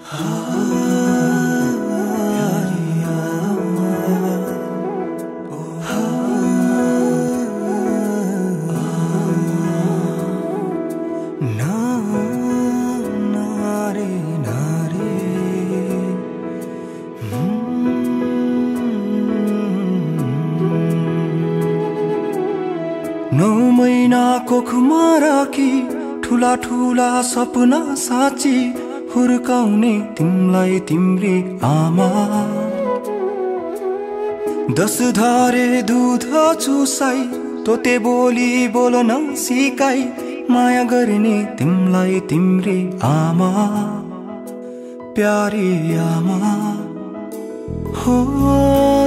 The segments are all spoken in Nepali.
नौ महिना कोखमा राखी ठुला ठुला सपना साँची हुर्काउने तिमलाई तिम्री आमा 10 धारे दूध चुसाई तोते बोली बोल्न सिकाई माया गर्ने तिमलाई तिम्री आमा प्यारी आमा हो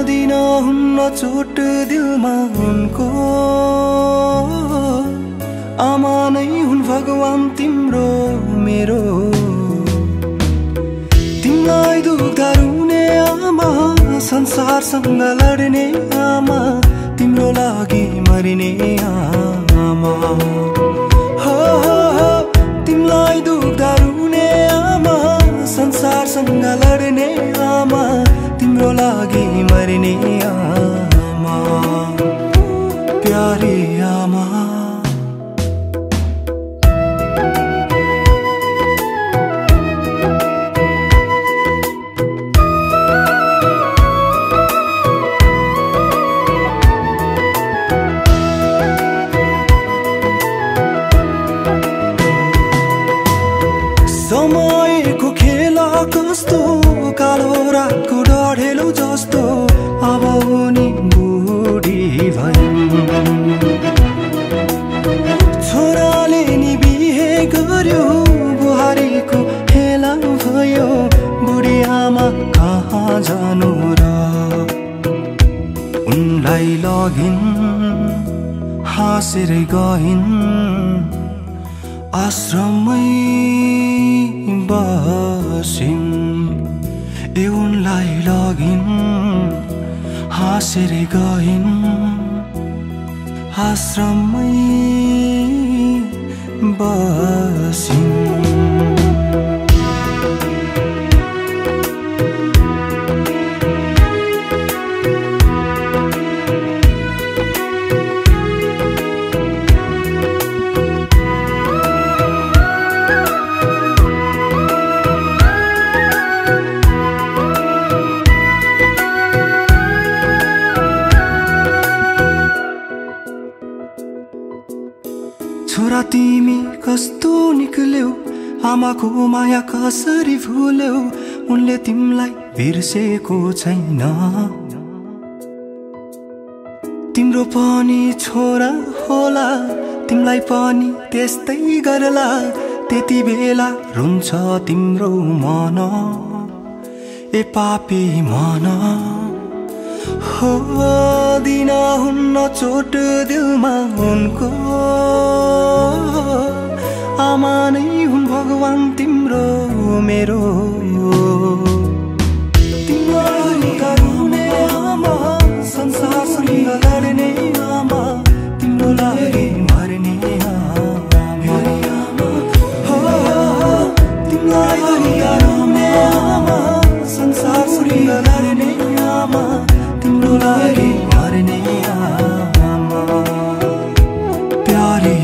दिन हुन्न चोट दिलमा उनको आमा नै हुन् भगवान तिम्रो मेरो तिमीलाई दुख्दा रुने आमा संसारसँग लड्ने आमा तिम्रो लागि मरिने आमा हो तिमीलाई दुख्दा रुने आमा संसारसँग लड्ने आमा तिम्रो लागि मरिने आमा प्यारी आमा समयको खेला कस्तो कालो रातको डढेलो जस्तो अब उनी बुढी भइन् छोराले नि बिहे गर्यो बुहारीको खेला भयो बुढी आमा कहाँ जानु र उनलाई लगिन् हाँसेर गइन् आश्रममै बसिन् ए उनलाई लगिन् हाँसेर गइन् आश्रममै बसिन् छोरा तिमी कस्तो निक्ल्यौ आमाको माया कसरी भुल्यौ उनले तिमीलाई बिर्सेको छैन तिम्रो पनि छोरा होला तिमीलाई पनि त्यस्तै गर्ला त्यति बेला रुन्छ तिम्रो मन ए पापी मन हो दिन हुन्न चोट दिलमा उनको आमा नै हुन् भगवान तिम्रो मेरो तिमीलाई रुने आमा संसारसँग लड्ने आमा तिम्रो लागि मर्ने आमा हो तिमीलाई रुने आमा संसारसँग लड्ने आमा तिम्रो लागि मर्ने आमा प्यारी